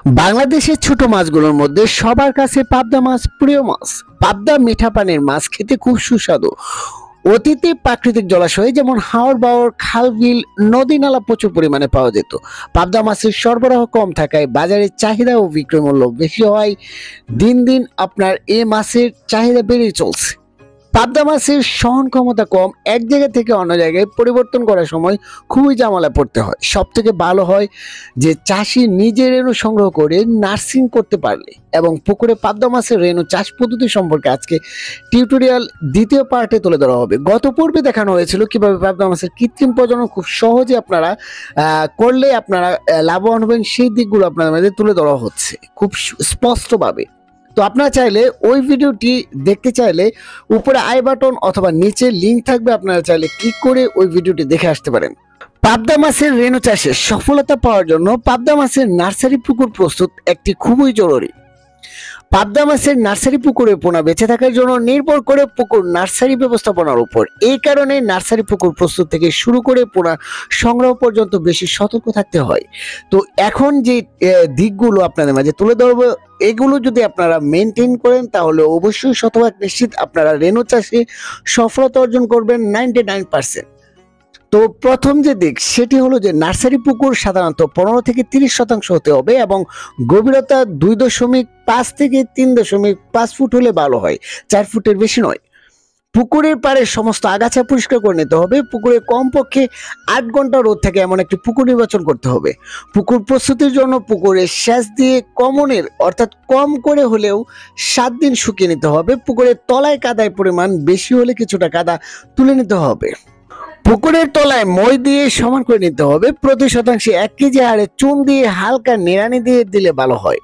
বাংলাদেশের ছোট মাছগুলোর মধ্যে সবার কাছে পাবদা মাছ প্রিয় মাছ। পাবদা মিঠা পানির মাছ খেতে খুব সুস্বাদু। অতীতে প্রাকৃতিক জলাশয়ে যেমন হাওর বাওর, খাল বিল, নদী নালা প্রচুর পরিমাণে পাওয়া যেত। পাবদা মাছের সরবরাহ কম থাকায় বাজারে চাহিদা ও বিক্রয় মূল্য বেশি হওয়ায় দিন দিন আপনার এ মাছের চাহিদা বেড়ে চলছে। পাবদা মাছের সহন ক্ষমতা কম, এক জায়গা থেকে অন্য জায়গায় পরিবর্তন করার সময় খুবই ঝামেলা পড়তে হয়। সব থেকে ভালো হয় যে চাষি নিজে রেণু সংগ্রহ করে নার্সিং করতে পারলে। এবং পুকুরে পাবদা মাছের রেণু চাষ পদ্ধতি সম্পর্কে আজকে টিউটোরিয়াল দ্বিতীয় পার্টে তুলে ধরা হবে। গত পর্বে দেখানো হয়েছিল কিভাবে পাবদা মাছের কৃত্রিম প্রজনন খুব সহজে আপনারা করলে আপনারা লাভবান হবেন, সেই দিকগুলো আপনাদের মধ্যে তুলে ধরা হচ্ছে খুব স্পষ্টভাবে। তো আপনারা চাইলে ওই ভিডিওটি দেখতে চাইলে উপরে আই বাটন অথবা নিচে লিংক থাকবে, আপনারা চাইলে ক্লিক করে ওই ভিডিওটি দেখে আসতে পারেন। পাবদা মাছের রেণু চাষে সফলতা পাওয়ার জন্য পাবদা মাছের নার্সারি পুকুর প্রস্তুত একটি খুবই জরুরি। পাবদা মাছের নার্সারি পুকুরে পোনা বেঁচে থাকার জন্য নির্ভর করে পুকুর নার্সারি ব্যবস্থাপনার উপর। এই কারণে নার্সারি পুকুর প্রস্তুত থেকে শুরু করে পোনা সংগ্রহ পর্যন্ত বেশি সতর্ক থাকতে হয়। তো এখন যে দিকগুলো আপনাদের মাঝে তুলে ধরবো, এগুলো যদি আপনারা মেনটেন করেন তাহলে অবশ্যই শতভাগ নিশ্চিত আপনারা রেণু চাষে সফলতা অর্জন করবেন 99%। তো প্রথম যে দিক সেটি হলো যে নার্সারি পুকুর সাধারণত 15 থেকে 30% হতে হবে এবং গভীরতা 2.5 থেকে 3.5 ফুট হলে ভালো হয়, 4 ফুটের বেশি নয়। পুকুরের পাড়ে সমস্ত আগাছা পরিষ্কার করে নিতে হবে। পুকুরে কমপক্ষে 8 ঘন্টা রোদ থাকে এমন একটি পুকুর নির্বাচন করতে হবে। পুকুর প্রস্তুতির জন্য পুকুরে সেচ দিয়ে কমনের অর্থাৎ কম করে হলেও 7 দিন শুকিয়ে নিতে হবে। পুকুরের তলায় কাদার পরিমাণ বেশি হলে কিছুটা কাদা তুলে নিতে হবে। পুকুরের তলায় মই দিয়ে সমান করে নিতে হবে। প্রতি শতাংশে 1 কেজি হারে চুন দিয়ে হালকা নেড়ানি দিয়ে দিলে ভালো হয়।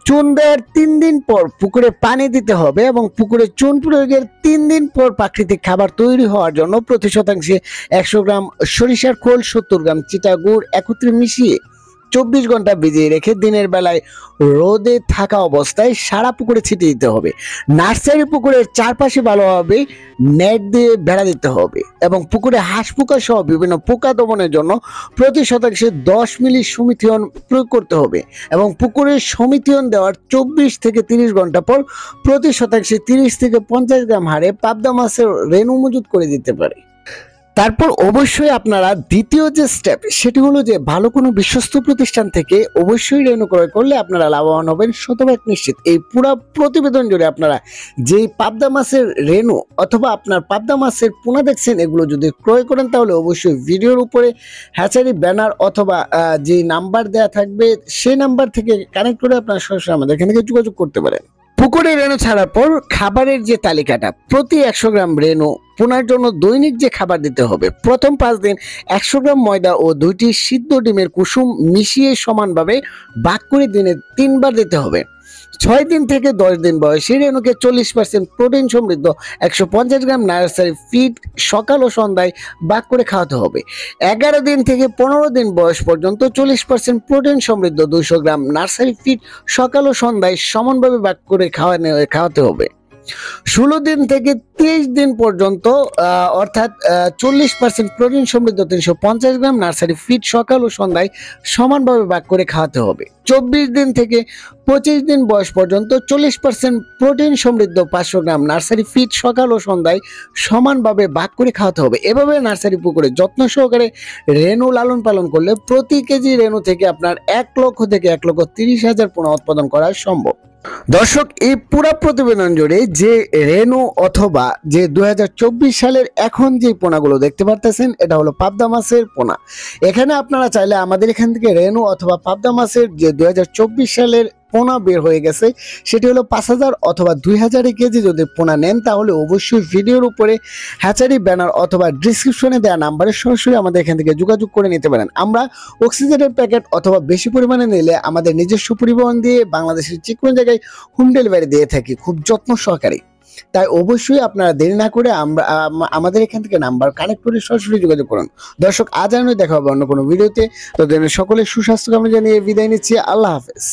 চুন দেওয়ার 3 দিন পর পুকুরে পানি দিতে হবে এবং পুকুরে চুন প্রয়োগের 3 দিন পর প্রাকৃতিক খাবার তৈরি হওয়ার জন্য প্রতি শতাংশে 100 গ্রাম সরিষার খোল, 70 গ্রাম চিটা গুড় একত্রে মিশিয়ে 24 ঘন্টা ভিজিয়ে রেখে দিনের বেলায় রোদে থাকা অবস্থায় সারা পুকুরে ছিটিয়ে দিতে হবে। নার্সারি পুকুরের চারপাশে ভালোভাবে নেট দিয়ে বেড়া দিতে হবে এবং পুকুরে হাঁস পোকা সহ বিভিন্ন পোকা দমনের জন্য প্রতি শতাংশে 10 মিলি সুমিথিয়ন প্রয়োগ করতে হবে এবং পুকুরে সুমিথিয়ন দেওয়ার 24 থেকে 30 ঘন্টা পর প্রতি শতাংশে 30 থেকে 50 গ্রাম হারে পাবদা মাছের রেণু মজুত করে দিতে পারে। তারপর অবশ্যই আপনারা দ্বিতীয় যে স্টেপ সেটি হলো যে ভালো কোনো বিশ্বস্ত প্রতিষ্ঠান থেকে অবশ্যই রেণু ক্রয় করলে আপনারা লাভবান হবেন শতভাগ নিশ্চিত। এই পুরো প্রতিবেদন জুড়ে আপনারা যেই পাবদা মাছের রেণু অথবা আপনার পাবদা মাছের পোনা দেখছেন এগুলো যদি ক্রয় করেন তাহলে অবশ্যই ভিডিওর উপরে হ্যাচারি ব্যানার অথবা যে নাম্বার দেওয়া থাকবে সেই নাম্বার থেকে কানেক্ট করে আপনারা সরাসরি আমাদের এখান থেকে যোগাযোগ করতে পারেন। পুকুরে রেণু ছাড়ার পর খাবারের যে তালিকাটা, প্রতি 100 গ্রাম রেণু পোনার জন্য দৈনিক যে খাবার দিতে হবে, প্রথম 5 দিন 100 গ্রাম ময়দা ও 2টি সিদ্ধ ডিমের কুসুম মিশিয়ে সমানভাবে ভাগ করে দিনে 3 বার দিতে হবে। 6 দিন থেকে 10 দিন বয়সী রেণুকে 40% প্রোটিন সমৃদ্ধ 150 গ্রাম নার্সারি ফিড সকাল ও সন্ধ্যায় ভাগ করে খাওয়াতে হবে। 11 দিন থেকে 15 দিন বয়স পর্যন্ত 40% প্রোটিন সমৃদ্ধ 200 গ্রাম নার্সারি ফিড সকাল ও সন্ধ্যায় সমানভাবে ভাগ করে খাওয়াতে হবে। 16 দিন থেকে 23 দিন পর্যন্ত অর্থাৎ 40% প্রোটিন সমৃদ্ধ 350 গ্রাম নার্সারি ফিড সকাল ও সন্ধ্যায় সমানভাবে ভাগ করে খাওয়াতে হবে। 24 দিন থেকে 25 দিন বয়স পর্যন্ত 40% প্রোটিন সমৃদ্ধ 500 গ্রাম নার্সারি ফিড সকাল ও সন্ধ্যায় সমানভাবে ভাগ করে খাওয়াতে হবে। এভাবে নার্সারি পুকুরে যত্ন সহকারে রেণু লালন পালন করলে প্রতি কেজি রেণু থেকে আপনার 1 লক্ষ থেকে 1,30,000 পোনা উৎপাদন করা সম্ভব। দর্শক, এই পুরো প্রতিবেদন জুড়ে যে রেণু অথবা যে 2024 সালের এখন যে পোনাগুলো দেখতে পারতেছেন এটা হলো পাবদা মাছের পোনা। এখানে আপনারা চাইলে আমাদের এখান থেকে রেণু অথবা পাবদা মাছের যে 2024 সালের পোনা বের হয়ে গেছে সেটি হলো 5,000 অথবা 2,000 কেজি যদি পোনা নেন তাহলে অবশ্যই ভিডিওর উপরে হ্যাচারি ব্যানার অথবা ডিসক্রিপশনে দেওয়া নাম্বারে সরাসরি আমাদের এখান থেকে যোগাযোগ করে নিতে পারেন। আমরা অক্সিজেনের প্যাকেট অথবা বেশি পরিমাণে নিলে আমাদের নিজস্ব পরিবহন দিয়ে বাংলাদেশের যে কোনো জায়গায় হোম ডেলিভারি দিয়ে থাকি খুব যত্ন সহকারে। তাই অবশ্যই আপনারা দেরি না করে আমাদের এখান থেকে নাম্বার কানেক্ট করে সরাসরি যোগাযোগ করুন। দর্শক, আজ আমি দেখা হবে অন্য কোনো ভিডিওতে। তো সকলে সুস্বাস্থ্য কামনা জানিয়ে বিদায় নিচ্ছি। আল্লাহ হাফেজ।